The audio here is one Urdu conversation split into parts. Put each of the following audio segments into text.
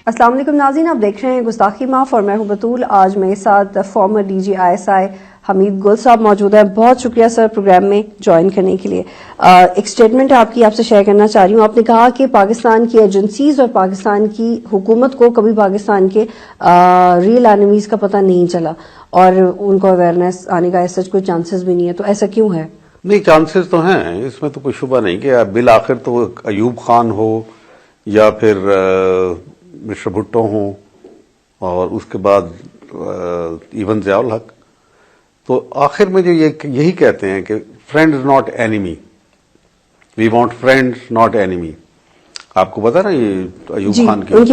السلام علیکم ناظرین، آپ دیکھ رہے ہیں گستاخی معاف اور میں ہوں بطول. آج میرے ساتھ فارمر ڈی جی ISI حمید گل صاحب موجود ہیں. بہت شکریہ سر پروگرام میں جوائن کرنے کے لیے. ایک سٹیٹمنٹ آپ سے شیئر کرنا چاہ رہی ہوں. آپ نے کہا کہ پاکستان کی ایجنسیز اور پاکستان کی حکومت کو کبھی پاکستان کے ریئل اینیمیز کا پتہ نہیں چلا اور ان کو اویئرنیس آنے کا ایسا کوئی چانسز بھی نہیں ہے، تو ایسا کیوں ہے؟ نہیں، چانسز تو ہیں، اس میں تو کوئی شبہ نہیں کہ بالآخر تو ایوب خان ہو یا پھر مسٹر بھٹو ہوں اور اس کے بعد ایون ضیاء الحق، تو آخر میں جو یہی کہتے ہیں کہ friends not enemy, we want friends not enemy. آپ کو پتا نا یہ ایوب خان کی ان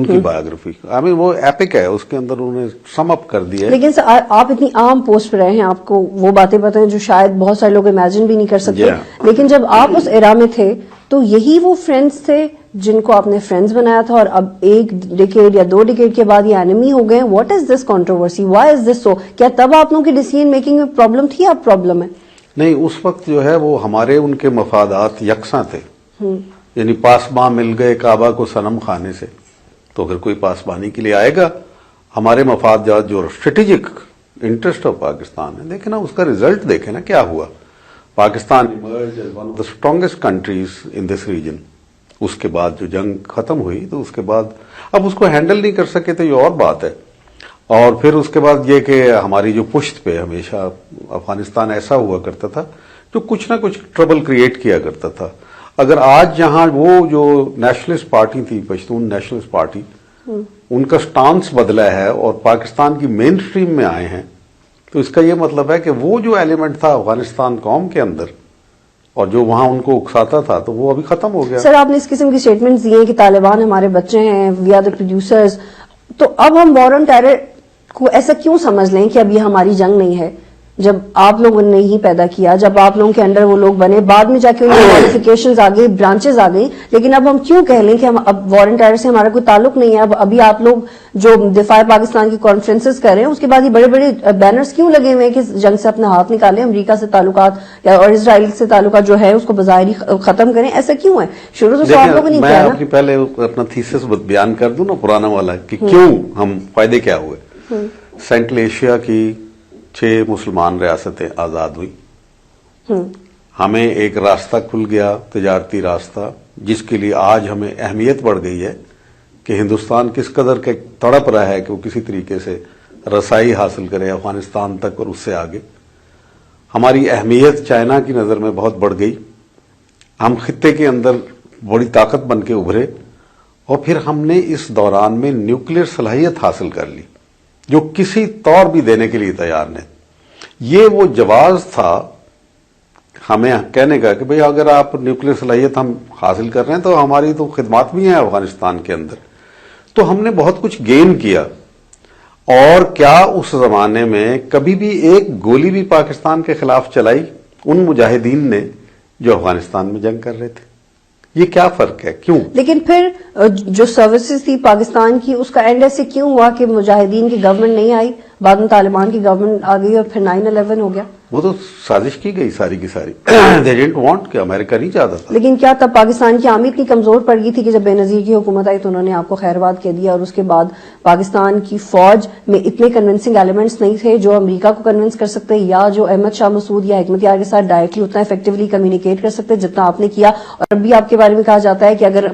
کی بایوگرافی وہ ایپک ہے، اس کے اندر انہوں نے سم اپ کر دیا ہے. لیکن آپ اتنی عام پوسٹ پہ رہے ہیں، آپ کو وہ باتیں پتہ ہیں جو شاید بہت سارے لوگ امیجن بھی نہیں کر سکتے. لیکن جب آپ اس ایرا میں تھے تو یہی وہ فرینڈز تھے جن کو آپ نے فرینڈز بنایا تھا، اور اب ایک ڈیکیڈ یا 2 ڈیکیڈ کے بعد یہ اینیمی ہو گئے. What is this controversy? Why is this so? کیا تب آپ لوگوں کی ڈیسیژن میکنگ میں پرابلم تھی؟ اب پرابلم ہے؟ نہیں، اس وقت جو ہے وہ ہمارے ان کے مفادات یکساں تھے. یعنی پاسباں مل گئے کعبہ کو صنم خانے سے، تو اگر کوئی پاسبانی کے لیے آئے گا، ہمارے مفادات جو اسٹریٹجک انٹرسٹ آف پاکستان ہے، دیکھیں نا اس کا ریزلٹ، دیکھیں نا کیا ہوا. Pakistan emerge as one of the strongest countries in this region. اس کے بعد جو جنگ ختم ہوئی تو اس کے بعد اب اس کو ہینڈل نہیں کر سکے تو یہ اور بات ہے. اور پھر اس کے بعد یہ کہ ہماری جو پشت پہ ہمیشہ افغانستان ایسا ہوا کرتا تھا جو کچھ نہ کچھ ٹربل کریٹ کیا کرتا تھا. اگر آج جہاں وہ جو نیشنلسٹ پارٹی تھی، پشتون نیشنلسٹ پارٹی، ان کا سٹانس بدلا ہے اور پاکستان کی مین سٹریم میں آئے ہیں، تو اس کا یہ مطلب ہے کہ وہ جو ایلیمنٹ تھا افغانستان قوم کے اندر اور جو وہاں ان کو اکساتا تھا تو وہ ابھی ختم ہو گیا. سر، آپ نے اس قسم کی سٹیٹمنٹس دی ہیں کہ طالبان ہمارے بچے ہیں، وی آر دا پروڈیوسرز، تو اب ہم وار آن ٹیرر کو ایسا کیوں سمجھ لیں کہ اب یہ ہماری جنگ نہیں ہے، جب آپ لوگوں نے ہی پیدا کیا، جب آپ لوگوں کے انڈر وہ لوگ بنے، بعد میں جا کے انہیں ماڈیفکیشنز آ گئی، برانچز آ گئی، لیکن اب ہم کیوں کہہ لیں کہ ہم اب وار آن ٹیرر سے ہمارا کوئی تعلق نہیں ہے؟ اب ابھی آپ لوگ جو دفاع پاکستان کی کانفرنسز کر رہے ہیں، اس کے بعد یہ بڑے بڑے بینرز کیوں لگے ہوئے ہیں کہ جنگ سے اپنا ہاتھ نکالیں، امریکہ سے تعلقات اور اسرائیل سے تعلقات جو ہے اس کو بظاہر ختم کریں؟ ایسا کیوں ہے؟ شروع سے آپ لوگوں نے میں اپنی پہلے اپنا تھیسس بیان کر دوں نا پرانا والا کہ کیوں ہم فائدے کیا ہوئے. سینٹرل ایشیا کی 6 مسلمان ریاستیں آزاد ہوئی، ہمیں ایک راستہ کھل گیا، تجارتی راستہ، جس کے لیے آج ہمیں اہمیت بڑھ گئی ہے کہ ہندوستان کس قدر کے تڑپ رہا ہے کہ وہ کسی طریقے سے رسائی حاصل کرے افغانستان تک اور اس سے آگے. ہماری اہمیت چائنا کی نظر میں بہت بڑھ گئی، ہم خطے کے اندر بڑی طاقت بن کے ابھرے، اور پھر ہم نے اس دوران میں نیوکلیر صلاحیت حاصل کر لی جو کسی طور بھی دینے کے لیے تیار نہیں. یہ وہ جواز تھا ہمیں کہنے کا کہ بھئی اگر آپ نیوکلیر صلاحیت ہم حاصل کر رہے ہیں تو ہماری تو خدمات بھی ہیں افغانستان کے اندر. تو ہم نے بہت کچھ گین کیا. اور کیا اس زمانے میں کبھی بھی ایک گولی بھی پاکستان کے خلاف چلائی ان مجاہدین نے جو افغانستان میں جنگ کر رہے تھے؟ یہ کیا فرق ہے؟ کیوں؟ لیکن پھر جو سروسز تھی پاکستان کی، اس کا اینڈ ایسے کیوں ہوا کہ مجاہدین کی گورنمنٹ نہیں آئی، بعد میں طالبان کی گورنمنٹ آ گئی اور پھر 9/11 ہو گیا؟ وہ تو سازش کی گئی ساری کی ساری. دے ڈنٹ وانٹ کہ امریکہ نہیں چاہتا تھا. لیکن کیا تب پاکستان کی آرمی اتنی کمزور پڑ گئی تھی کہ جب بے نظیر کی حکومت آئی تو انہوں نے آپ کو خیر بات کہہ دیا، اور اس کے بعد پاکستان کی فوج میں اتنے کنونسنگ ایلیمنٹس نہیں تھے جو امریکہ کو کنونس کر سکتے یا جو احمد شاہ مسعود یا حکمت یار کے ساتھ ڈائریکٹلی اتنا افیکٹولی کمیونیکیٹ کر سکتے جتنا آپ نے کیا؟ اور اب بھی آپ کے بارے میں کہا جاتا ہے کہ اگر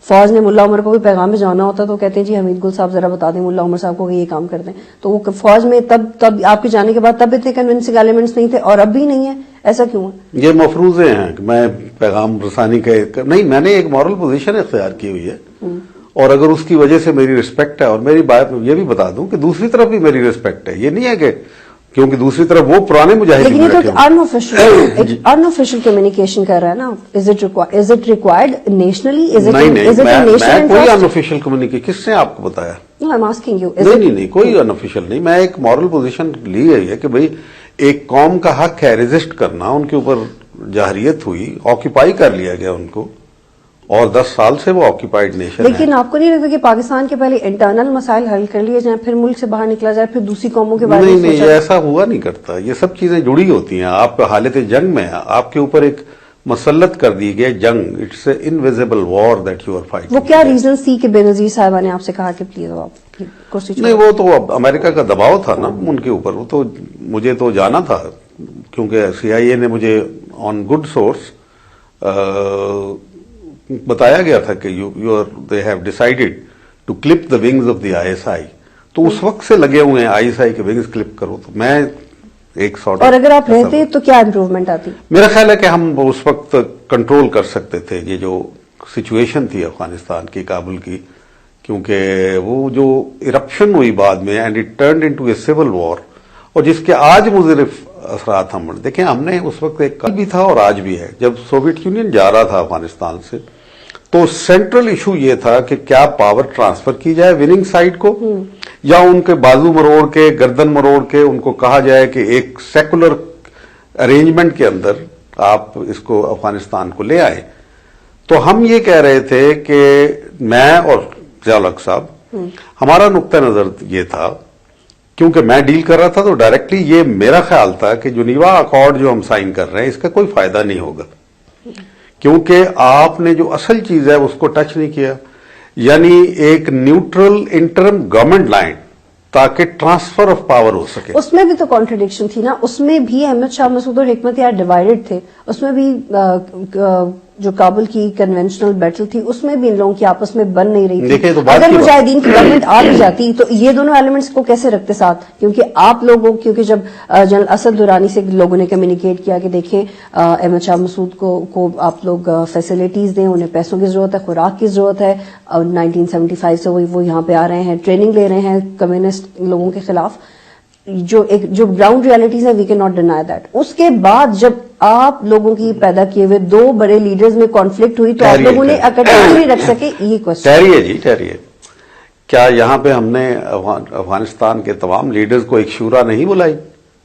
فوج نے ملا عمر کو بھی پیغام بھجوانا ہوتا تو کہتے ہیں جی حمید گل صاحب ذرا بتا دیں ملا عمر صاحب کو کہ یہ کام کر دیں. تو وہ فوج میں تب آپ کے جانے کے بعد تب اتنے کنونسنگ ایلیمنٹس نہیں تھے اور اب بھی نہیں ہے. ایسا کیوں ہے؟ یہ مفروضے ہیں کہ میں پیغام رسانی کا نہیں، میں نے ایک مورل پوزیشن اختیار کی ہوئی ہے، اور اگر اس کی وجہ سے میری رسپیکٹ ہے، اور میری بات یہ بھی بتا دوں کہ دوسری طرف بھی میری رسپیکٹ ہے. یہ نہیں ہے کہ کیونکہ دوسری طرف وہ پرانے مجاہدین، لیکن یہ تو انآفیشیل کمیونیکیشن کر رہا ہے نا. Is it required nationally? میں کوئی انآفیشیل کمیونیکیشن کس نے آپ کو بتایا؟ نہیں، کوئی انآفیشیل نہیں. میں ایک مورل پوزیشن لی ہے کہ بھئی ایک قوم کا حق ہے ریزسٹ کرنا. ان کے اوپر جاہریت ہوئی، آکیپائی کر لیا گیا ان کو، اور 10 سال سے وہ آکیپائڈ نیشن ہے. لیکن آپ کو نہیں لگتا کہ پاکستان کے پہلے انٹرنل مسائل حل کر لیے جائیں، پھر ملک سے باہر نکلا جائے، پھر دوسری قوموں کے بارے میں؟ نہیں، ایسا ہوا نہیں کرتا. یہ سب چیزیں جڑی ہوتی ہیں. آپ حالت جنگ میں آپ کے اوپر ایک مسلط کر دی گئی جنگ. It's a invisible war that you are fighting. وہ کیا ریزنز تھی کہ بے نظیر صاحبہ نے آپ سے کہا کہ پلیز آپ کرسی نہیں, وہ تو اب امریکہ کا دباؤ تھا نا ان کے اوپر. وہ تو مجھے تو جانا تھا کیونکہ CIA نے مجھے آن گڈ سورس بتایا گیا تھا کہ they have decided to clip the wings of the ISI. تو اس وقت سے لگے ہوئے ہیں ISI کے ونگز کلپ کرو. تو میں ایک سارٹ. اور اگر آپ رہتے تو کیا امپروومنٹ آتی؟ میرا خیال ہے کہ ہم اس وقت کنٹرول کر سکتے تھے یہ جو سچویشن تھی افغانستان کی, کابل کی, کیونکہ وہ جو ارپشن ہوئی بعد میں and it turned into a civil war, اور جس کے آج مضرف اثرات ہم دیکھیں. ہم نے اس وقت ایک کل بھی تھا اور آج بھی ہے, جب سوویت یونین جا رہا تھا افغانستان سے تو سینٹرل ایشو یہ تھا کہ کیا پاور ٹرانسفر کی جائے وننگ سائڈ کو, یا ان کے بازو مروڑ کے, گردن مروڑ کے ان کو کہا جائے کہ ایک سیکولر ارینجمنٹ کے اندر آپ اس کو افغانستان کو لے آئے. تو ہم یہ کہہ رہے تھے کہ میں اور ضیاء الحق صاحب, ہمارا نقطہ نظر یہ تھا, کیونکہ میں ڈیل کر رہا تھا تو ڈائریکٹلی یہ میرا خیال تھا کہ جنیوا اکارڈ جو ہم سائن کر رہے ہیں اس کا کوئی فائدہ نہیں ہوگا, کیونکہ آپ نے جو اصل چیز ہے اس کو ٹچ نہیں کیا, یعنی ایک نیوٹرل انٹرم گورنمنٹ لائن تاکہ ٹرانسفر آف پاور ہو سکے. اس میں بھی تو کانٹرڈکشن تھی نا, اس میں بھی احمد شاہ مسعود اور حکمت یار ڈیوائیڈڈ تھے, اس میں بھی جو کابل کی کنونشنل بیٹل تھی اس میں بھی ان لوگوں کی آپس میں بن نہیں رہی تھی. اگر مجاہدین کی گورنمنٹ آ بھی جاتی تو یہ دونوں ایلیمنٹس کو کیسے رکھتے ساتھ, کیونکہ آپ لوگوں, کیونکہ جب جنرل اسد درانی سے لوگوں نے کمیونیکیٹ کیا کہ دیکھیں احمد شاہ مسعود کو آپ لوگ فیسلٹیز دیں, انہیں پیسوں کی ضرورت ہے, خوراک کی ضرورت ہے, 1975 سے وہ یہاں پہ آ رہے ہیں, ٹریننگ لے رہے ہیں کمیونسٹ لوگوں کے خلاف, جو گراؤنڈ ریالٹیز ہیں we can not deny that. اس کے بعد جب آپ لوگوں کی پیدا کیے ہوئے دو بڑے لیڈرز میں کانفلکٹ ہوئی تو آپ لوگوں نے اکٹھے نہیں رکھ سکے, یہ کوشچن. ٹھہریے, کیا یہاں پہ ہم نے افغانستان کے تمام لیڈرز کو ایک شورا نہیں بلائی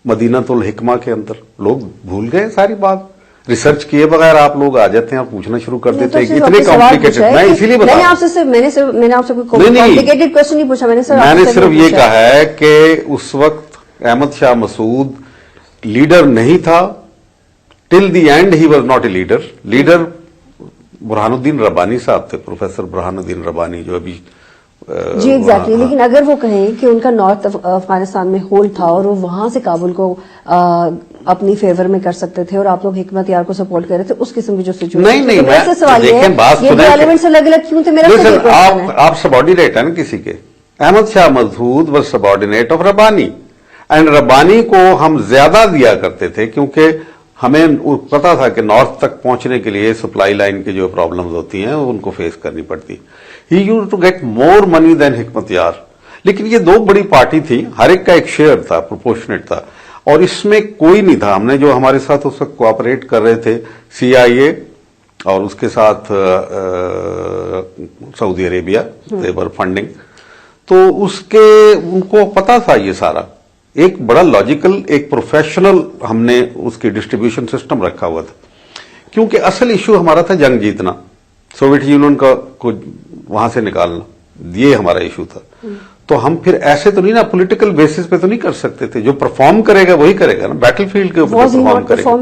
مدینۃ الحکمہ کے اندر؟ لوگ بھول گئے ساری بات, ریسرچ کیے بغیر آپ لوگ آ جاتے ہیں اور پوچھنا شروع کر دیتے ہیں اتنے کمپلیکیٹڈ. میں اسی لیے بتا رہا ہوں, میں نے آپ سے کوئی کمپلیکیٹڈ کوشچن نہیں پوچھا, میں نے صرف یہ کہا ہے کہ اس وقت احمد شاہ مسعود لیڈر نہیں تھا. Till the end he was not a leader. Leader Burhanuddin Rabbani صاحب تھے, پروفیسر برہان الدین ربانی, جو ابھی جی ایگزیکٹلی. لیکن اگر وہ کہیں کہ ان کا نارتھ افغانستان میں ہولڈ تھا اور وہ وہاں سے کابل کو اپنی فیور میں کر سکتے تھے اور آپ لوگ حکمت یار کو سپورٹ کر رہے تھے, اس قسم کی جو سچویشن, نہیں سوال یہ ہے یہ ایلیمنٹس الگ الگ کیوں تھے؟ میرا آپ سبارڈینیٹ ہے نا کسی کے. Ahmad Shah Massoud was subordinate of Rabbani, and Rabbani کو ہم زیادہ دیا کرتے تھے کیونکہ ہمیں پتا تھا کہ نارتھ تک پہنچنے کے لیے سپلائی لائن کی جو پرابلمز ہوتی ہیں ان کو فیس کرنی پڑتی. ہی یوز ٹو گیٹ مور منی دین حکمت یار. لیکن یہ دو بڑی پارٹی تھی, ہر ایک کا ایک شیئر تھا, پروپورشنیٹ تھا, اور اس میں کوئی نہیں تھا. ہم نے جو ہمارے ساتھ اس وقت کوآپریٹ کر رہے تھے CIA اور اس کے ساتھ سعودی عربیہ, لیبر فنڈنگ, تو ان کو پتا تھا یہ سارا. ایک بڑا لاجیکل, ایک پروفیشنل ہم نے اس کی ڈسٹریبیوشن سسٹم رکھا ہوا تھا, کیونکہ اصل ایشو ہمارا تھا جنگ جیتنا, سوویت یونین کو وہاں سے نکالنا, یہ ہمارا ایشو تھا. تو ہم پھر ایسے تو نہیں نا, پولیٹیکل بیسس پہ تو نہیں کر سکتے تھے. جو پرفارم کرے گا وہی کرے گا نا, بیٹل فیلڈ کے اوپر پرفارم کرے گا.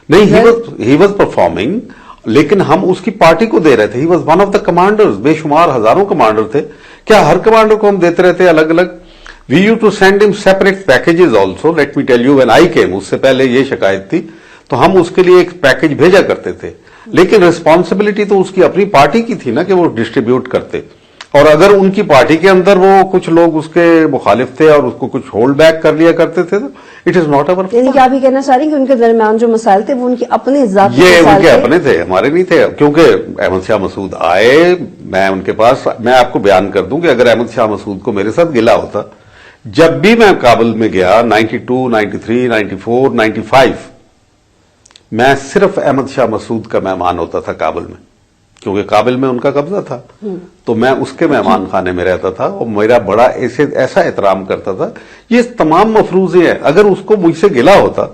نہیں, ہی واز پرفارمنگ, لیکن ہم اس کی پارٹی کو دے رہے تھے. He was one of the commanders, بے شمار ہزاروں کمانڈر تھے. کیا ہر کمانڈر کو ہم دیتے رہتے الگ الگ؟ وی یو ٹو سینڈ ہم separate packages also. Let me tell you, when I came, اس سے پہلے یہ شکایت تھی, تو ہم اس کے لیے ایک پیکج بھیجا کرتے تھے, لیکن ریسپانسبلٹی تو اس کی اپنی پارٹی کی تھی نا کہ وہ ڈسٹریبیوٹ کرتے. اور اگر ان کی پارٹی کے اندر وہ کچھ لوگ اس کے مخالف تھے اور اس کو کچھ ہولڈ بیک کر لیا کرتے تھے, تو اٹ از ناٹ اوور. یعنی کہ آپ یہ کہنا چاہ رہی ہیں کہ ان کے درمیان جو مسائل تھے وہ ان کے اپنے ذاتی مسائل تھے, یہ ان کے اپنے تھے, ہمارے نہیں تھے. کیونکہ احمد شاہ مسعود آئے, میں ان کے پاس, میں آپ کو بیان کر دوں کہ اگر احمد شاہ مسعود کو میرے ساتھ گلا ہوتا, جب بھی میں کابل میں گیا 92, 93, 94, 95, میں صرف احمد شاہ مسعود کا مہمان ہوتا تھا کابل میں, کیونکہ کابل میں ان کا قبضہ تھا. تو میں اس کے مہمان خانے میں رہتا تھا اور میرا بڑا ایسا احترام کرتا تھا. یہ تمام مفروضے ہیں. اگر اس کو مجھ سے گلا ہوتا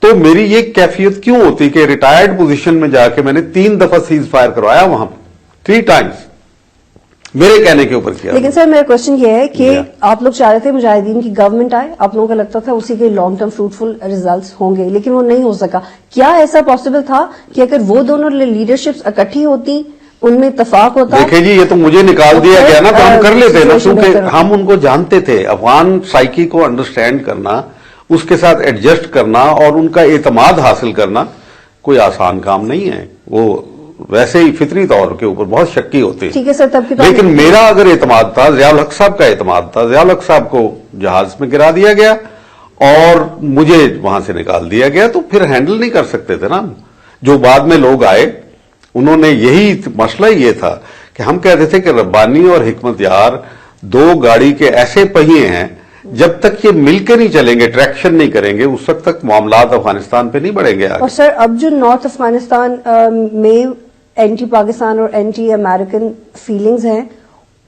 تو میری یہ کیفیت کیوں ہوتی کہ ریٹائرڈ پوزیشن میں جا کے میں نے 3 دفعہ سیز فائر کروایا وہاں پہ, 3 times. میرے کہنے کے اوپر کیا. لیکن سر میرا کوشچن یہ ہے کہ آپ لوگ چاہ رہے تھے مجاہدین کی گورنمنٹ آئے, آپ لوگوں کو لگتا تھا اسی کے لانگ ٹرم فروٹفل ریزلٹس ہوں گے, لیکن وہ نہیں ہو سکا. کیا ایسا پاسبل تھا کہ اگر وہ دونوں لیڈرشپس اکٹھی ہوتی, ان میں اتفاق ہوتا؟ دیکھیں جی, یہ تو مجھے نکال دیا گیا نا, تو ہم کر لیتے نا, کیونکہ ہم ان کو جانتے تھے. افغان سائیکی کو انڈرسٹینڈ کرنا, اس کے ساتھ ایڈجسٹ کرنا اور ان کا اعتماد حاصل کرنا کوئی آسان کام نہیں ہے. وہ ویسے ہی فطری طور کے اوپر بہت شکی ہوتے ہیں. ٹھیک ہے سر, تب کی لیکن میرا اگر اعتماد تھا, ضیاء الحق صاحب کا اعتماد تھا, ضیاء الحق صاحب کو جہاز میں گرا دیا گیا اور مجھے وہاں سے نکال دیا گیا, تو پھر ہینڈل نہیں کر سکتے تھے نا. جو بعد میں لوگ آئے انہوں نے یہی مسئلہ یہ تھا کہ ہم کہتے تھے کہ ربانی اور حکمت یار دو گاڑی کے ایسے پہیے ہیں, جب تک یہ مل کے نہیں چلیں گے, ٹریکشن نہیں کریں گے, اس وقت تک معاملات افغانستان پہ نہیں بڑھیں گے آگے. اور سر اب جو نارتھ افغانستان میں اینٹی پاکستان اور اینٹی امریکن فیلنگز ہیں,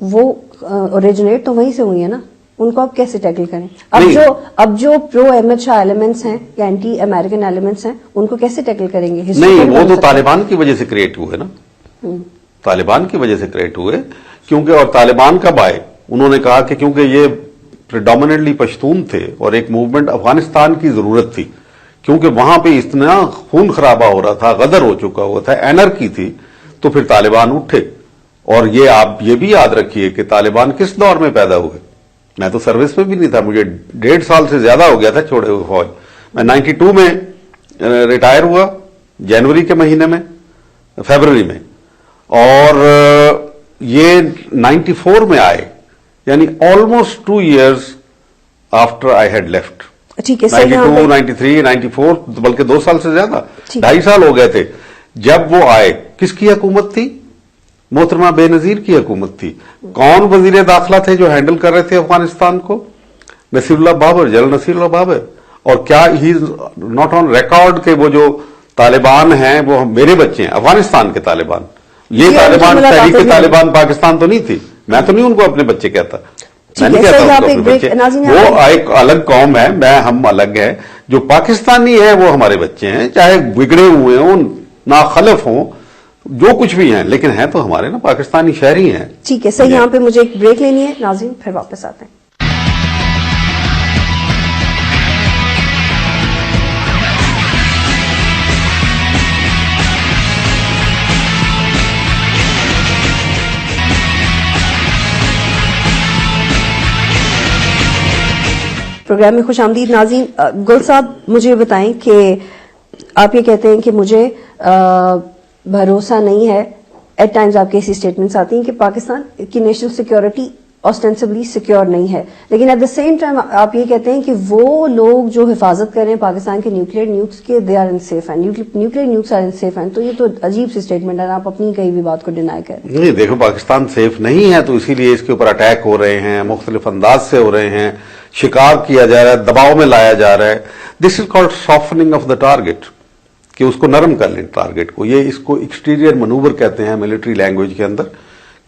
وہ اوریجنیٹ تو وہیں سے ہوئی ہیں نا, ان کو آپ کیسے ٹیکل کریں؟ اب جو پرو احمد شاہ ایلیمنٹس ہیں یا اینٹی امریکن ایلیمنٹس ہیں, ان کو کیسے ٹیکل کریں گے؟ نہیں, وہ تو طالبان کی وجہ سے کریٹ ہوئے نا, طالبان کی وجہ سے کریٹ ہوئے. کیونکہ اور طالبان کب آئے؟ انہوں نے کہا کہ کیونکہ یہ پریڈومیننٹلی پشتون تھے اور ایک موومنٹ افغانستان کی ضرورت تھی, کیونکہ وہاں پہ اتنا خون خرابہ ہو رہا تھا, غدر ہو چکا ہوا تھا, اینرکی تھی, تو پھر طالبان اٹھے. اور یہ آپ یہ بھی یاد رکھیے کہ طالبان کس دور میں پیدا ہوئے. میں تو سروس میں بھی نہیں تھا, مجھے 1.5 سال سے زیادہ ہو گیا تھا چھوڑے ہوئے فوج. میں 92 میں ریٹائر ہوا, جنوری کے مہینے میں, فیبروری میں, اور یہ 94 میں آئے, یعنی almost 2 years after I had left. ٹھیک ہے, 92, 93, 94, بلکہ 2 سال سے زیادہ, 2.5 سال ہو گئے تھے جب وہ آئے. کس کی حکومت تھی؟ محترمہ بے نظیر کی حکومت تھی. کون وزیر داخلہ تھے جو ہینڈل کر رہے تھے افغانستان کو؟ نصیر اللہ بابر, جنرل نصیر اللہ بابر. اور کیا ہی ناٹ آن ریکارڈ کہ وہ جو طالبان ہیں وہ میرے بچے ہیں, افغانستان کے طالبان. یہ طالبان تحریک طالبان پاکستان تو نہیں تھی, میں تو نہیں ان کو اپنے بچے کہتا, میں نہیں کہتا ان کو اپنے بچے. وہ ایک الگ قوم ہے, ہم الگ ہیں. جو پاکستانی ہیں وہ ہمارے بچے ہیں, چاہے بگڑے ہوئے ہوں, ناخلف ہوں, جو کچھ بھی ہیں, لیکن ہیں تو ہمارے نا پاکستانی شہری ہیں. ٹھیک ہے سر, یہاں پہ مجھے ایک بریک لینی ہے ناظرین, پھر واپس آتے ہیں. پروگرام میں خوش آمدید ناظرین. گل صاحب مجھے بتائیں کہ آپ یہ کہتے ہیں کہ مجھے بھروسہ نہیں ہے, ایٹ ٹائمز آپ کی ایسی اسٹیٹمنٹس آتی ہیں کہ پاکستان کی نیشنل سیکیورٹی آسٹینسبلی سیکیور نہیں ہے, لیکن ایٹ دا سیم ٹائم آپ یہ کہتے ہیں کہ وہ لوگ جو حفاظت کر رہے ہیں پاکستان کے نیوکلیر نیوکس کے, they are in safe and nuclear nukes are in safe and. تو یہ تو عجیب سی اسٹیٹمنٹ ہے, آپ اپنی کہیں بھی بات کو ڈینائی کر رہے ہیں. نہیں دیکھو, پاکستان سیف نہیں ہے تو اسی لیے اس کے اوپر اٹیک ہو رہے ہیں, مختلف انداز سے ہو رہے ہیں, شکار کیا جا رہا ہے, دباؤ میں لایا جا رہا ہے. This is called softening of the target, کہ اس کو نرم کر لیں ٹارگیٹ کو. یہ اس کو ایکسٹیریئر منوور کہتے ہیں ملٹری لینگویج کے اندر,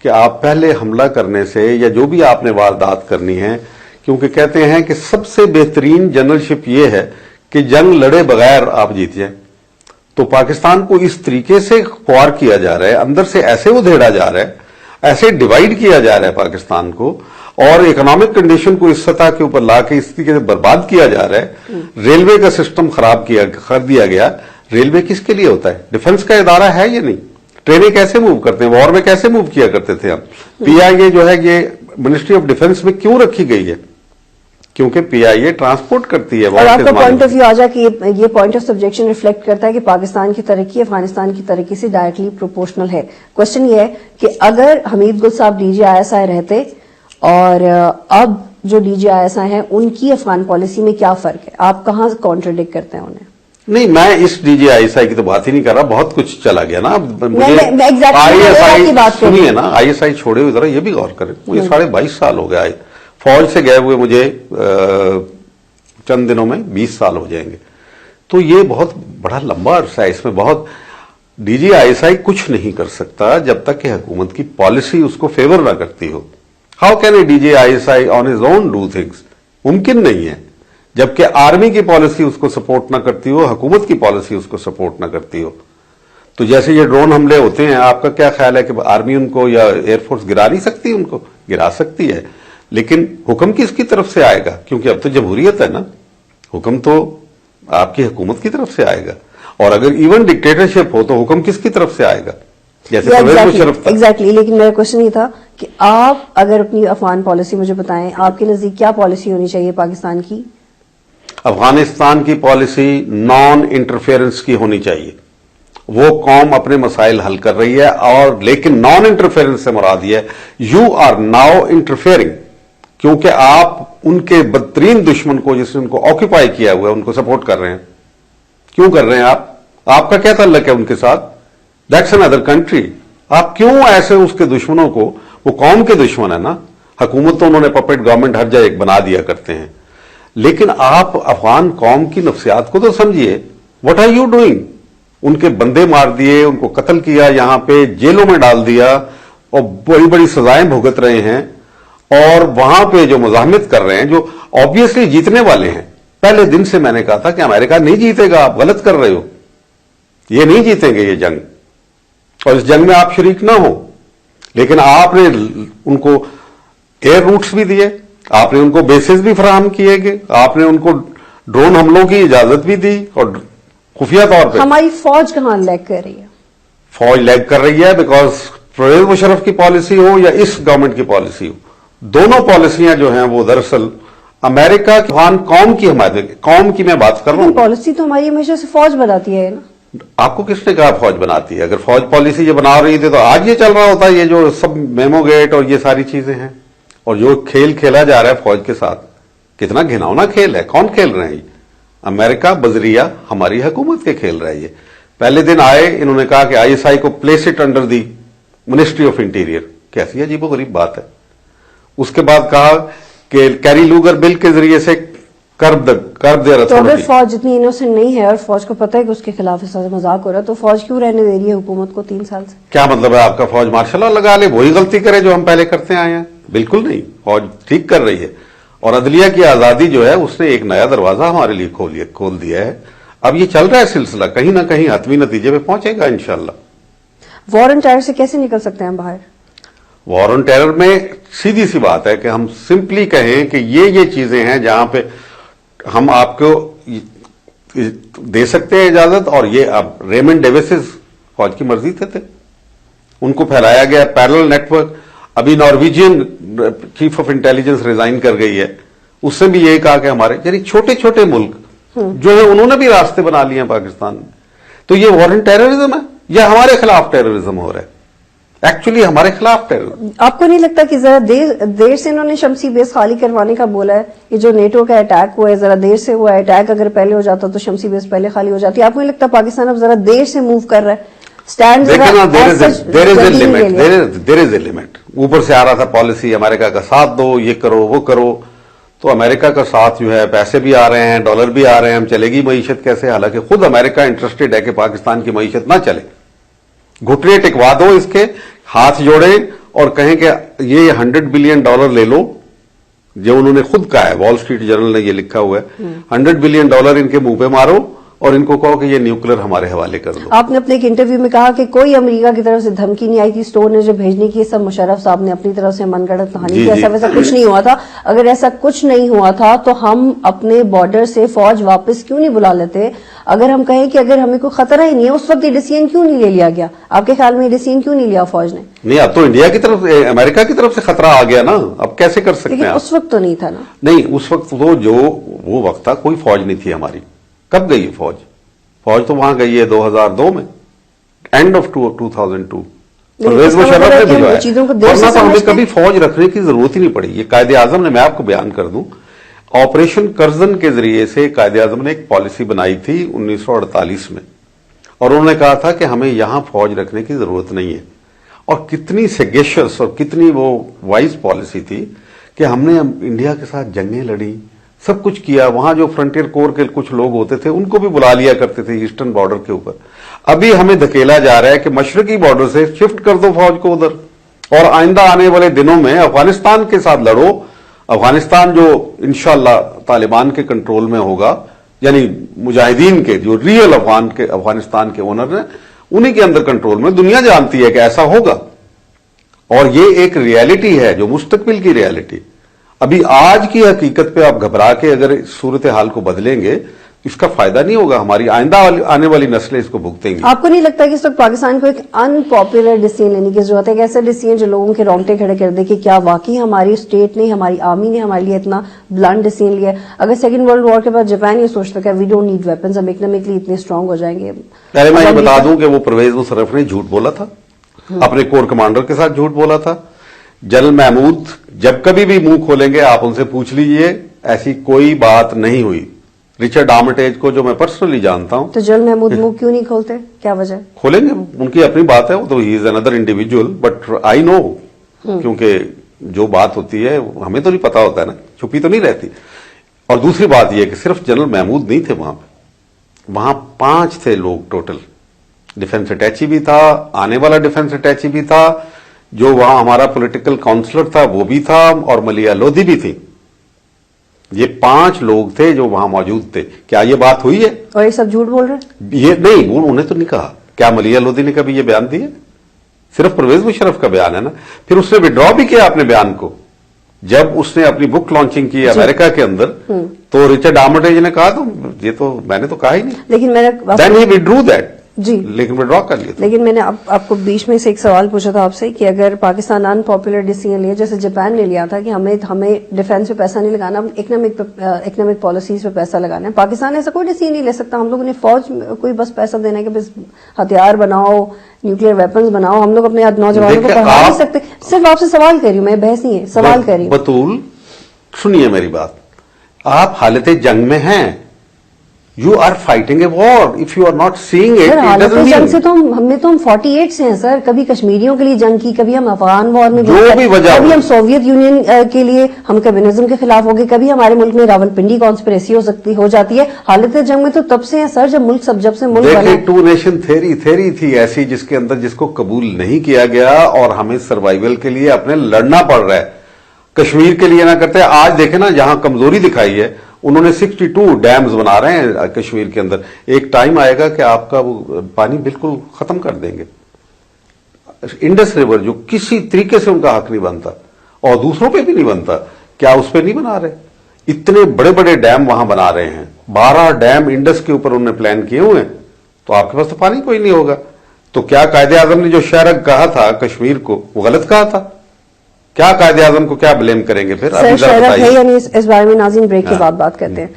کہ آپ پہلے حملہ کرنے سے یا جو بھی آپ نے واردات کرنی ہے, کیونکہ کہتے ہیں کہ سب سے بہترین جنرلشپ یہ ہے کہ جنگ لڑے بغیر آپ جیت جائیں. تو پاکستان کو اس طریقے سے خوار کیا جا رہا ہے, اندر سے ایسے ادھیڑا جا رہا ہے, ایسے ڈیوائیڈ کیا جا رہا ہے پاکستان کو, اور اکنامک کنڈیشن کو اس سطح کے اوپر لا کے اس طریقے سے برباد کیا جا رہا ہے. ریلوے کا سسٹم خراب کر دیا گیا. ریلوے کس کے لیے ہوتا ہے؟ ڈیفنس کا ادارہ ہے یا نہیں؟ ٹرینیں کیسے موو کرتے ہیں, وار میں کیسے موو کیا کرتے تھے ہم؟ پی آئی اے جو ہے یہ منسٹری آف ڈیفنس میں کیوں رکھی گئی ہے؟ کیونکہ پی آئی اے ٹرانسپورٹ کرتی ہے. اور آپ کا پوائنٹ آف ویو آ جا کہ یہ پوائنٹ آف سبجیکشن ریفلیکٹ کرتا ہے کہ پاکستان کی ترقی افغانستان کی ترقی سے ڈائریکٹلی پروپورشنل ہے. کوشچن یہ ہے کہ اگر حمید گل صاحب D ISI on S I رہتے اور اب جو D ISI on S I ہیں ان کی افغان پالیسی میں کیا فرق ہے, آپ کہاں کانٹرڈکٹ کرتے ہیں انہیں؟ نہیں, میں اس D ISI on S I کی تو بات ہی نہیں کر رہا, بہت کچھ چلا گیا نا. آئی ایس آئی سنیے نا, آئی ایس آئی چھوڑے ہوئے ذرا یہ بھی غور کریں, مجھے 22.5 سال ہو گئے فوج سے گئے ہوئے, مجھے چند دنوں میں 20 سال ہو جائیں گے. تو یہ بہت بڑا لمبا عرصہ ہے. اس میں بہت D ISI on S I کچھ نہیں کر سکتا جب تک کہ حکومت کی پالیسی اس کو فیور نہ کرتی ہو. How can a DG ISI on S own do ہز اون ڈو تھنگس؟ ممکن نہیں ہے جبکہ آرمی کی پالیسی اس کو سپورٹ نہ کرتی ہو, حکومت کی پالیسی اس کو سپورٹ نہ کرتی ہو. تو جیسے یہ ڈرون حملے ہوتے ہیں، آپ کا کیا خیال ہے کہ آرمی ان کو یا ایئر فورس گرا نہیں سکتی؟ ان کو گرا سکتی ہے، لیکن حکم کس کی طرف سے آئے گا؟ کیونکہ اب تو جمہوریت ہے نا، حکم تو آپ کی حکومت کی طرف سے آئے گا. اور اگر ایون ڈکٹیٹرشپ ہو تو حکم کس کی طرف سے آئے گا؟ جیسے پرویز مشرف تھا. ایگزیکٹلی. لیکن میرا کوشچن یہ تھا کہ آپ اگر اپنی افغان پالیسی مجھے بتائیں، آپ کے نزدیک کیا پالیسی ہونی چاہیے پاکستان کی؟ افغانستان کی پالیسی نان انٹرفیئرنس کی ہونی چاہیے. وہ قوم اپنے مسائل حل کر رہی ہے، اور لیکن نان انٹرفیئرنس سے مراد یہ ہے یو آر ناؤ انٹرفیئرنگ، کیونکہ آپ ان کے بدترین دشمن کو، جس نے ان کو آکوپائی کیا ہوا ہے، ان کو سپورٹ کر رہے ہیں. کیوں کر رہے ہیں آپ کا کیا تعلق ہے ان کے ساتھ؟ That's an other country. آپ کیوں ایسے اس کے دشمنوں کو، وہ قوم کے دشمن ہے نا، حکومت تو انہوں نے پپیٹ گورنمنٹ ہر جگہ ایک بنا دیا کرتے ہیں، لیکن آپ افغان قوم کی نفسیات کو تو سمجھیے. What are you doing? ان کے بندے مار دیے، ان کو قتل کیا، یہاں پہ جیلوں میں ڈال دیا، اور بڑی بڑی سزائیں بھگت رہے ہیں، اور وہاں پہ جو مزاحمت کر رہے ہیں، جو آبویسلی جیتنے والے ہیں. پہلے دن سے میں نے کہا تھا کہ امریکہ نہیں جیتے گا، آپ غلط کر رہے ہو، یہ نہیں جیتیں گے یہ جنگ، اور اس جنگ میں آپ شریک نہ ہو. لیکن آپ نے ان کو ایئر روٹس بھی دیے، آپ نے ان کو بیسز بھی فراہم کیے گئے، آپ نے ان کو ڈرون حملوں کی اجازت بھی دی، اور خفیہ طور پہ. ہماری فوج کہاں لیگ کر رہی ہے؟ فوج لیگ کر رہی ہے بیکاز پرویز مشرف کی پالیسی ہو یا اس گورنمنٹ کی پالیسی ہو، دونوں پالیسیاں جو ہیں وہ دراصل امریکہ کی افغان قوم کی حمایت، قوم کی میں بات کر رہا ہوں. پالیسی تو ہماری ہمیشہ سے فوج بناتی ہے نا. آپ کو کس نے کہا فوج بناتی ہے؟ اگر فوج پالیسی یہ بنا رہی تھی تو آج یہ چل رہا ہوتا ہے، یہ جو سب میمو گیٹ اور یہ ساری چیزیں ہیں، اور جو کھیل کھیلا جا رہا ہے فوج کے ساتھ، کتنا گھناؤنا کھیل ہے. کون کھیل رہے ہیں؟ امریکہ بذریعہ ہماری حکومت کے کھیل رہا ہے. یہ پہلے دن آئے، انہوں نے کہا کہ آئی ایس آئی کو place it under the ministry of interior. کیسی عجیب و غریب بات ہے. اس کے بعد کہا کہ کیری لوگر بل کے ذریعے سے کرب دے تو اگر فوج اتنی انوسنٹ نہیں ہے اور فوج کو پتہ ہے کہ اس کے خلاف اس طرح مذاق ہو رہا ہے، تو فوج کیوں رہنے دے رہی ہے حکومت کو 3 سال سے؟ کیا مطلب ہے آپ کا فوج مارشل لا لگا لے، وہی غلطی کرے جو ہم پہلے کرتے آئے ہیں؟ بالکل نہیں، فوج ٹھیک کر رہی ہے. اور عدلیہ کی آزادی جو ہے اس نے ایک نیا دروازہ ہمارے لیے کھول دیا ہے. اب یہ چل رہا ہے سلسلہ، کہیں نہ کہیں حتمی نتیجے پہ پہنچے گا انشاءاللہ. وار اینڈ ٹیرر سے کیسے نکل سکتے ہیں ہم باہر؟ وار آن ٹیرر میں سیدھی سی بات ہے کہ ہم سمپلی کہیں کہ یہ چیزیں ہیں جہاں پہ ہم آپ کو دے سکتے ہیں اجازت، اور یہ اب ریمنڈ ڈیوسز فوج کی مرضی تھے، ان کو پھیلایا گیا پیرل نیٹ ورک. ابھی Norwegian chief of intelligence resign کر گئی ہے، اس نے بھی یہی کہا کہ ہمارے یعنی چھوٹے چھوٹے ملک جو ہے انہوں نے بھی راستے بنا لیے ہیں پاکستان میں. تو یہ وار اینڈ ٹیررزم ہے یا ہمارے خلاف ٹیررزم ہو رہا ہے؟ ایکچولی ہمارے خلاف ٹیررزم. آپ کو نہیں لگتا کہ ذرا دیر سے انہوں نے شمسی بیس خالی کروانے کا بولا ہے؟ یہ جو نیٹو کا اٹیک ہوا ہے ذرا دیر سے ہوا ہے. اٹیک اگر پہلے ہو جاتا تو شمسی بیس پہلے خالی ہو جاتی. آپ کو نہیں لگتا پاکستان اب ذرا دیر سے موو کر رہا ہے؟ دیر از اے لمٹ. اوپر سے آ رہا تھا پالیسی امریکہ کا ساتھ دو، یہ کرو وہ کرو، تو امریکہ کا ساتھ جو ہے، پیسے بھی آ رہے ہیں، ڈالر بھی آ رہے ہیں، ہم چلے گی معیشت کیسے؟ حالانکہ خود امریکہ انٹرسٹڈ ہے کہ پاکستان کی معیشت نہ چلے. گھٹنے ٹکوا دو اس کے، ہاتھ جوڑیں اور کہیں کہ یہ $100 بلین لے لو، جو انہوں نے خود کہا ہے، وال اسٹریٹ جرنل نے یہ لکھا ہوا ہے. $100 بلین ان کے منہ پہ مارو اور ان کو کہو کہ یہ نیوکلیر ہمارے حوالے کر دو. آپ نے اپنے ایک انٹرویو میں کہا کہ کوئی امریکہ کی طرف سے دھمکی نہیں آئی تھی اسٹور نے جو بھیجنے کی، سب مشرف صاحب نے اپنی طرف سے من گڑت کہانی کی. ایسا ویسا کچھ نہیں ہوا تھا. اگر ایسا کچھ نہیں ہوا تھا تو ہم اپنے بارڈر سے فوج واپس کیوں نہیں بلا لیتے؟ اگر ہم کہیں کہ اگر ہمیں کوئی خطرہ ہی نہیں ہے، اس وقت یہ ڈیسیژن کیوں نہیں لے لیا گیا؟ آپ کے خیال میں یہ ڈیسیژن کیوں نہیں لیا فوج نے؟ نہیں، اب تو انڈیا کی طرف، امریکہ کی طرف سے خطرہ آ گیا نا، اب کیسے کر سکتے ہیں؟ لیکن اس وقت تو نہیں تھا نا. نہیں، اس وقت تو جو وہ وقت تھا کوئی فوج نہیں تھی ہماری. کب گئی فوج؟ فوج تو وہاں گئی ہے 2002 میں، اینڈ آف 2002. پرویز مشرف نے بھجوایا، ورنہ تو ہمیں کبھی فوج رکھنے کی ضرورت ہی نہیں پڑی. یہ قائد اعظم نے، میں آپ کو بیان کر دوں، آپریشن کرزن کے ذریعے سے قائد اعظم نے ایک پالیسی بنائی تھی 1948 میں، اور انہوں نے کہا تھا کہ ہمیں یہاں فوج رکھنے کی ضرورت نہیں ہے. اور کتنی سیگیشس اور کتنی وہ وائز پالیسی تھی کہ ہم نے انڈیا کے ساتھ جنگیں لڑی، سب کچھ کیا. وہاں جو فرنٹیئر کور کے کچھ لوگ ہوتے تھے ان کو بھی بلا لیا کرتے تھے ایسٹرن بارڈر کے اوپر. ابھی ہمیں دھکیلا جا رہا ہے کہ مشرقی بارڈر سے شفٹ کر دو فوج کو ادھر، اور آئندہ آنے والے دنوں میں افغانستان کے ساتھ لڑو. افغانستان جو انشاءاللہ طالبان کے کنٹرول میں ہوگا، یعنی مجاہدین کے جو ریئل افغانستان کے اونر ہیں، انہی کے اندر کنٹرول میں. دنیا جانتی ہے کہ ایسا ہوگا اور یہ ایک ریالٹی ہے جو مستقبل کی ریالٹی. ابھی آج کی حقیقت پہ آپ گھبرا کے اگر صورتحال کو بدلیں گے اس کا فائدہ نہیں ہوگا. ہماری آئندہ آنے والی نسلیں اس کو بھگتیں گی. آپ کو نہیں لگتا کہ اس وقت پاکستان کو ایک ان پاپولر ڈیسیژن لینے کی ضرورت ہے, ایک ایسا ڈیسیژن جو لوگوں کے رونگٹے کھڑے کر دے کہ کیا واقعی ہماری اسٹیٹ نے, ہماری آرمی نے ہمارے لیے اتنا بلنٹ ڈیسیژن لیا ہے؟ اگر سیکنڈ ورلڈ وار کے بعد جاپان یہ سوچتا کہ وی ڈونٹ نیڈ ویپنز, ہم اکنامکلی اتنے اسٹرانگ ہو جائیں گے. پہلے میں یہ بتا دوں کہ وہ پرویز مشرف نے جھوٹ بولا تھا, اپنے کور کمانڈر کے ساتھ جھوٹ بولا تھا. جنرل محمود جب کبھی بھی منہ کھولیں گے آپ ان سے پوچھ لیجئے, ایسی کوئی بات نہیں ہوئی. رچرڈ آرمیٹیج کو جو میں پرسنلی جانتا ہوں, تو جنرل محمود منہ کیوں نہیں کھولتے, کیا وجہ؟ کھولیں گے, ان کی اپنی بات ہے, وہ تو ہی از اندر انڈیویجل, بٹ آئی نو, کیونکہ جو بات ہوتی ہے ہمیں تو نہیں پتا ہوتا ہے نا, چھپی تو نہیں رہتی. اور دوسری بات یہ کہ صرف جنرل محمود نہیں تھے وہاں پہ, وہاں 5 تھے لوگ ٹوٹل. ڈیفنس اٹیچی بھی تھا, آنے والا ڈیفنس اٹیچی بھی تھا, جو وہاں ہمارا پولیٹیکل کاؤنسلر تھا وہ بھی تھا, اور ملیا لودھی بھی تھی. یہ 5 لوگ تھے جو وہاں موجود تھے. کیا یہ بات ہوئی ہے؟ اور یہ سب جھوٹ بول رہے ہیں؟ یہ نہیں, انہیں تو نہیں کہا. کیا ملیا لودھی نے کبھی یہ بیان دیا؟ صرف پرویز مشرف کا بیان ہے نا. پھر اس نے وڈرا بھی کیا اپنے بیان کو جب اس نے اپنی بک لانچنگ کی امریکہ کے اندر, تو رچرڈ آرمیٹیج نے کہا, تو یہ تو میں نے تو کہا ہی نہیں, لیکن میں نے دین ہی وڈرو دیٹ, جی, لیکن وڈرا کر لیا. لیکن میں نے آپ کو بیچ میں سے ایک سوال پوچھا تھا آپ سے کہ اگر پاکستان ان پاپولر ڈیسیژن لیا جیسے جاپان نے لیا تھا کہ ہمیں ڈیفینس پہ پیسہ نہیں لگانا, اکنامک پالیسیز پہ پیسہ لگانا ہے, پاکستان ایسا کوئی ڈیسیژن نہیں لے سکتا. ہم لوگوں نے فوج کوئی بس پیسہ دینا ہے کہ بس ہتھیار بناؤ, نیوکلیر ویپنز بناؤ. ہم لوگ اپنے نوجوانوں کو پڑھا نہیں سکتے. صرف آپ سے سوال کر رہی ہوں, میں بحث نہیں ہے, سوال کر رہی ہوں. بطول سنیے میری بات, آپ حالت جنگ میں ہیں, you are fighting a war, if you are not seeing it, حالت جنگ سے تو ہم 48 سے ہیں سر. کبھی کشمیریوں کے لیے جنگ کی, کبھی ہم افغان وار میں, کبھی ہم سوویت یونین کے لیے ہم کمیونزم کے خلاف ہو گئے, کبھی ہمارے ملک میں راول پنڈی کانسپریسی ہو جاتی ہے. حالت جنگ میں تو تب سے ہیں سر جب سے ملک بنا. 2 نیشن تھیری تھی ایسی جس کے اندر جس کو قبول نہیں کیا گیا, اور ہمیں سروائیول کے لیے اپنے لڑنا پڑ رہا ہے. کشمیر کے لیے نہ کرتے. آج دیکھیں نا جہاں کمزوری دکھائی ہے, انہوں نے 62 ڈیمز بنا رہے ہیں کشمیر کے اندر. ایک ٹائم آئے گا کہ آپ کا وہ پانی بالکل ختم کر دیں گے. انڈس ریور جو کسی طریقے سے ان کا حق نہیں بنتا اور دوسروں پہ بھی نہیں بنتا, کیا اس پہ نہیں بنا رہے؟ اتنے بڑے بڑے ڈیم وہاں بنا رہے ہیں, 12 ڈیم انڈس کے اوپر انہوں نے پلان کیے ہوئے ہیں, تو آپ کے پاس تو پانی کوئی نہیں ہوگا. تو کیا قائد اعظم نے جو شہر کہا تھا کشمیر کو, وہ غلط کہا تھا؟ کیا قائد اعظم کو کیا بلیم کریں گے پھر؟ سر شہرت ہے یعنی اس بارے میں ناظرین بریک کے بعد بات کرتے ہیں.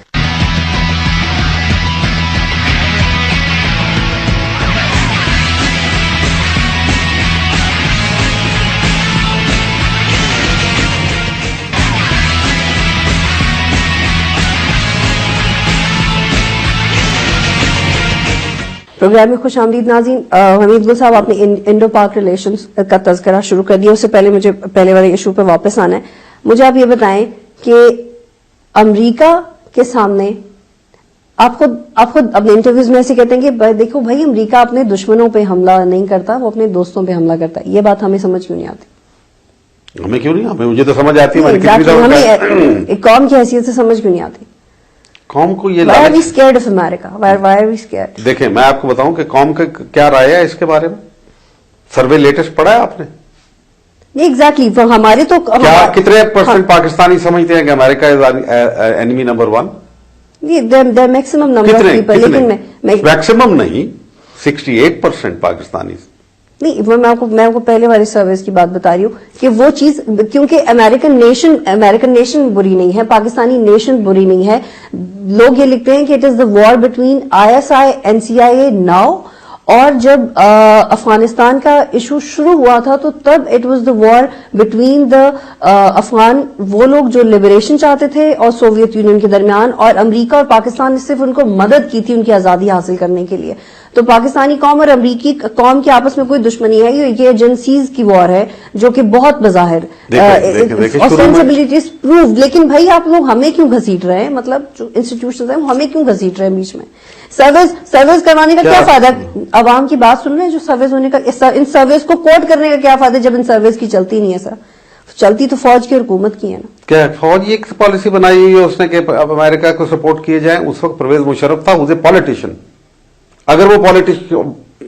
پروگرام میں خوش آمدید ناظرین. حمید گل صاحب, آپ نے انڈو پاک ریلیشنز کا تذکرہ شروع کر دیا. اس سے پہلے مجھے پہلے والے ایشو پہ واپس آنا ہے. مجھے آپ یہ بتائیں کہ امریکہ کے سامنے آپ خود اپنے انٹرویوز میں ایسے کہتے ہیں کہ دیکھو بھائی, امریکہ اپنے دشمنوں پہ حملہ نہیں کرتا, وہ اپنے دوستوں پہ حملہ کرتا ہے. یہ بات ہمیں سمجھ کیوں نہیں آتی؟ ہمیں کیوں نہیں, مجھے تو سمجھ آتی ہے. ہمیں قوم کی حیثیت سے سمجھ کیوں نہیں آتی؟ قوم کو یہ دیکھیں, میں آپ کو بتاؤں کہ قوم کا کیا رائے ہے اس کے بارے میں. سروے لیٹسٹ پڑھا ہے آپ نے؟ ایگزیکٹلی. ہمارے تو کتنے % پاکستانی سمجھتے ہیں کہ America is enemy number 1؟ Maximum number of people, لیکن میکسیمم نہیں, 68% پاکستانی. نہیں, میں آپ کو پہلے والی سروس کی بات بتا رہی ہوں کہ وہ چیز, کیونکہ امریکن نیشن بری نہیں ہے, پاکستانی نیشن بری نہیں ہے. لوگ یہ لکھتے ہیں کہ it is the war between ISI NCIA now, اور جب افغانستان کا ایشو شروع ہوا تھا تو تب it was the war between the Afghan, وہ لوگ جو لبریشن چاہتے تھے, اور سوویت یونین کے درمیان, اور امریکہ اور پاکستان نے صرف ان کو مدد کی تھی ان کی آزادی حاصل کرنے کے لیے. تو پاکستانی قوم اور امریکی قوم کے آپس میں کوئی دشمنی ہے, یہ ایجنسیز کی وار ہے جو کہ بہت بظاہر سینسبلٹیز پروو. لیکن بھائی آپ لوگ ہمیں کیوں گھسیٹ رہے ہیں, مطلب جو انسٹیٹیوشنز ہیں ہمیں کیوں گھسیٹ رہے ہیں بیچ میں؟ سروس کروانے کا کیا فائدہ؟ عوام کی بات سن رہے ہیں, جو سروس ہونے کا, ان سروس کو کوٹ کرنے کا کیا فائدہ جب ان سروس کی چلتی نہیں ہے؟ سر چلتی تو فوج کی اور حکومت کی ہے نا. کیا فوج ایک پالیسی بنائی ہوئی ہے اس نے کہ امریکہ کو سپورٹ کیے جائیں. اس وقت پرویز مشرف تھا, وہ پالیٹیشین. اگر وہ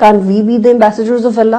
Can't we be the ambassadors of Allah?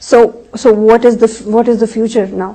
So what is the future now?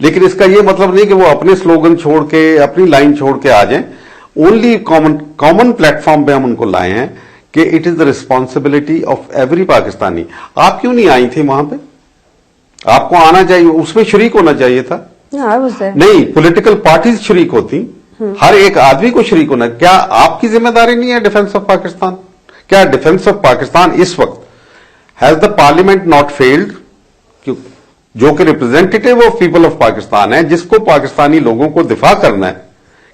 لیکن اس کا یہ مطلب نہیں کہ وہ اپنے سلوگن چھوڑ کے اپنی لائن چھوڑ کے آ جائیں. اونلی کامن پلیٹ فارم پہ ہم ان کو لائے ہیں کہ it is the responsibility of every Pakistani. آپ کیوں نہیں آئی تھی وہاں پہ؟ آپ کو آنا چاہیے, اس میں شریک ہونا چاہیے تھا. نہیں, پولیٹیکل پارٹیز شریک ہوتی, ہر ایک آدمی کو شریک ہونا. کیا آپ کی ذمہ داری نہیں ہے ڈیفنس آف پاکستان؟ کیا ڈیفنس آف پاکستان اس وقت has the parliament not field, جو کہ representative of people of Pakistan ہے, جس کو پاکستانی لوگوں کو دفاع کرنا ہے,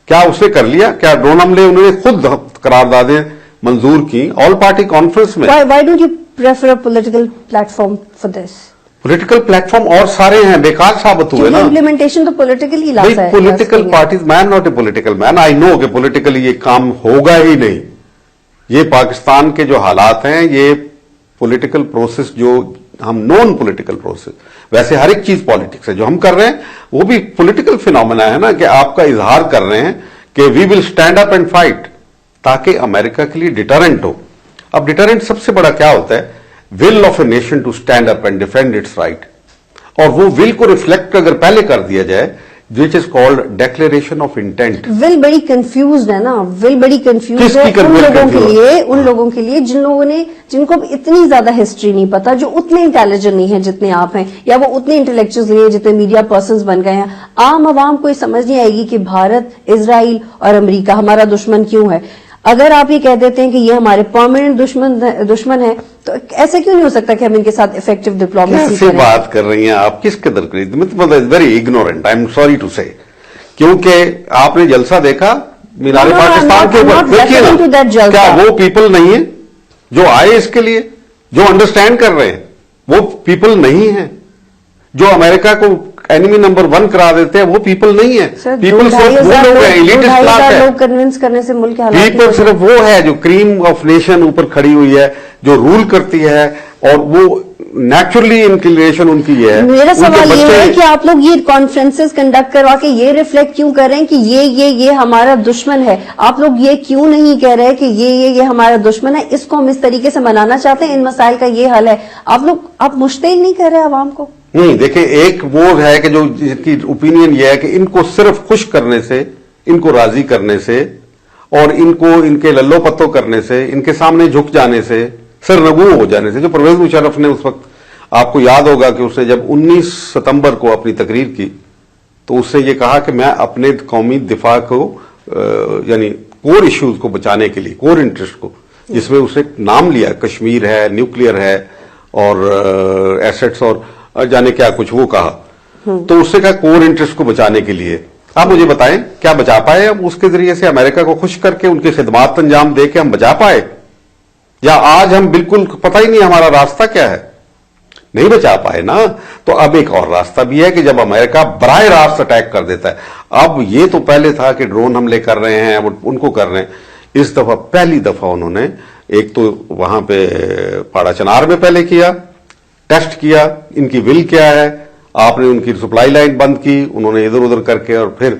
کیا اس نے کر لیا؟ کیا ڈرون حملے انہوں نے خود قراردادیں منظور کی آل پارٹی کانفرنس میں؟ Why don't you prefer a political platform for this? Political plate form اور سارے ہیں, بیکار ثابت ہوئے نا. امپلیمنٹیشن تو پولیٹیکل ہی لاتا ہے. پولیٹیکل پارٹیز, میں ایم ناٹ اے پولیٹیکل مین, آئی نو کہ پولیٹیکلی یہ کام ہوگا ہی نہیں. یہ پاکستان کے جو حالات ہیں, یہ پولیٹیکل پروسیس, جو ہم نون پولیٹیکل پروسیس, ویسے ہر ایک چیز پالیٹکس ہے جو ہم کر رہے ہیں, وہ بھی پولیٹیکل فینومینا ہے نا, کہ آپ کا اظہار کر رہے ہیں کہ we will stand up and fight, تاکہ امریکہ کے لیے ڈیٹرنٹ ہو. اب ڈیٹرنٹ سب سے بڑا کیا ہوتا ہے؟ Will of a nation to stand up and defend its right. اور وہ ول کو ریفلیکٹ اگر پہلے کر دیا جائے, which is called declaration of intent. ول بڑی کنفیوزڈ ہے نا, ول بڑی کنفیوزڈ ہے ان لوگوں کے لیے جن کو اتنی زیادہ ہسٹری نہیں پتا, جو اتنے انٹیلیجنٹ نہیں ہیں جتنے آپ ہیں, یا وہ اتنے انٹلیکچوئل نہیں ہیں جتنے میڈیا پرسنز بن گئے ہیں. عام عوام کو یہ سمجھ نہیں آئے گی کہ بھارت, اسرائیل اور امریکہ ہمارا دشمن کیوں ہے. اگر آپ یہ کہہ دیتے ہیں کہ یہ ہمارے پرماننٹ دشمن ہے, تو ایسا کیوں نہیں ہو سکتا کہ ہم ان کے ساتھ افیکٹو ڈپلومیسی کریں؟ بات کر رہی ہیں آپ, کس قدر very ignorant, I am sorry to say, کیونکہ آپ نے جلسہ دیکھا مینار پاکستان کے اوپر, دیکھیے نا, کیا وہ پیپل نہیں ہے جو آئے اس کے لیے, جو انڈرسٹینڈ کر رہے ہیں؟ وہ پیپل نہیں ہے. جو امریکہ کو اینیمی نمبر 1 کرا دیتے ہیں, وہ پیپل نہیں ہے. پیپل صرف وہ لوگ ہیں, ایلیٹسٹ کلاس ہے. لوگ کنونس کرنے سے ملک کے حالات, پیپل صرف وہ ہے جو کریم آف نیشن اوپر کھڑی ہوئی ہے, جو رول کرتی ہے, اور وہ نیچرلی انکلینیشن ان کی ہے. میرا سوال یہ ہے کہ آپ لوگ یہ کانفرنسز کنڈکٹ کروا کے یہ ریفلیکٹ کیوں کر رہے ہیں کہ یہ ہمارا دشمن ہے؟ آپ لوگ یہ کیوں نہیں کہہ رہے کہ یہ ہمارا دشمن ہے, اس کو ہم اس طریقے سے منانا چاہتے ہیں, ان مسائل کا یہ حل ہے؟ آپ مشتعل نہیں کر رہے عوام کو؟ نہیں, دیکھیں, ایک وہ ہے کہ جو جس کی اوپینین یہ ہے کہ ان کو صرف خوش کرنے سے, ان کو راضی کرنے سے, اور ان کو ان کے للو پتو کرنے سے, ان کے سامنے جھک جانے سے, سرنگو ہو جانے سے. جو پرویز مشرف نے اس وقت, آپ کو یاد ہوگا کہ اس نے جب 19 ستمبر کو اپنی تقریر کی, تو اس سے یہ کہا کہ میں اپنے قومی دفاع کو, یعنی کور ایشوز کو بچانے کے لیے, کور انٹرسٹ کو, جس میں اس نے نام لیا کشمیر ہے, نیوکلیئر ہے, اور ایسٹس, اور جانے کیا کچھ وہ کہا, تو اس سے کہا کور انٹرسٹ کو بچانے کے لیے. آپ مجھے بتائیں کیا بچا پائے ہم اس کے ذریعے سے؟ امریکہ کو خوش کر کے, ان کی خدمات انجام دے کے ہم بچا پائے؟ یا آج ہم بالکل پتہ ہی نہیں ہمارا راستہ کیا ہے؟ نہیں بچا پائے نا. تو اب ایک اور راستہ بھی ہے کہ جب امریکہ براہ راست اٹیک کر دیتا ہے. اب یہ تو پہلے تھا کہ ڈرون حملے کر رہے ہیں, ان کو کر رہے ہیں. اس دفعہ پہلی دفعہ انہوں نے ایک تو وہاں پہ پاڑا چنار میں پہلے کیا, ٹیسٹ کیا ان کی ول کیا ہے. آپ نے ان کی سپلائی لائن بند کی, انہوں نے ادھر ادھر کر کے, اور پھر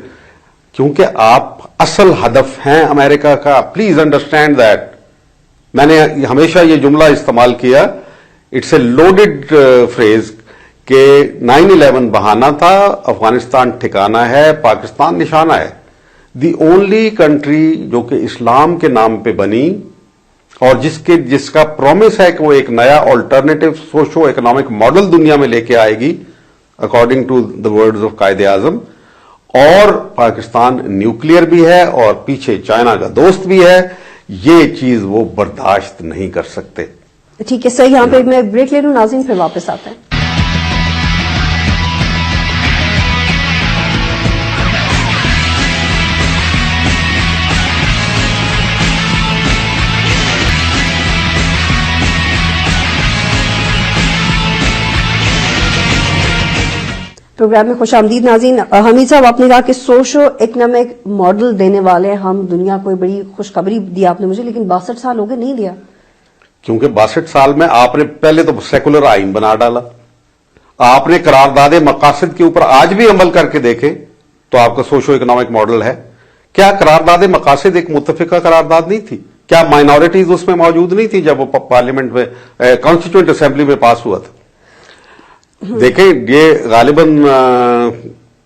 کیونکہ آپ اصل ہدف ہیں امریکہ کا, پلیز انڈرسٹینڈ دیٹ. میں نے ہمیشہ یہ جملہ استعمال کیا, اٹس اے لوڈڈ فریز, کہ 9/11 بہانہ تھا, افغانستان ٹھکانہ ہے, پاکستان نشانہ ہے. دی اونلی کنٹری جو کہ اسلام کے نام پہ بنی, اور جس کا پرومس ہے کہ وہ ایک نیا آلٹرنیٹو سوشو اکنامک ماڈل دنیا میں لے کے آئے گی, according to the words of Quaid Azam. اور پاکستان نیوکلیئر بھی ہے, اور پیچھے چائنا کا دوست بھی ہے. یہ چیز وہ برداشت نہیں کر سکتے. ٹھیک ہے سر, یہاں پہ میں بریک لے لوں, ناظرین پھر واپس آتے ہیں. پروگرام میں خوش آمدید ناظرین. حمید صاحب, آپ نے کہا کہ سوشو اکنامک ماڈل دینے والے ہم دنیا کو بڑی خوشخبری دی آپ نے مجھے, لیکن 62 سال ہو گئے نہیں دیا. کیونکہ 62 سال میں آپ نے پہلے تو سیکولر آئین بنا ڈالا, آپ نے قرارداد مقاصد کے اوپر آج بھی عمل کر کے دیکھیں تو آپ کا سوشو اکنامک ماڈل ہے. کیا قرارداد مقاصد ایک متفقہ قرارداد نہیں تھی؟ کیا مائنورٹیز اس میں موجود نہیں تھی جب وہ پارلیمنٹ میں, کانسٹیٹیوئنٹ اسمبلی میں پاس ہوا تھا؟ دیکھیں, یہ غالباً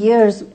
years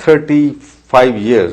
35 years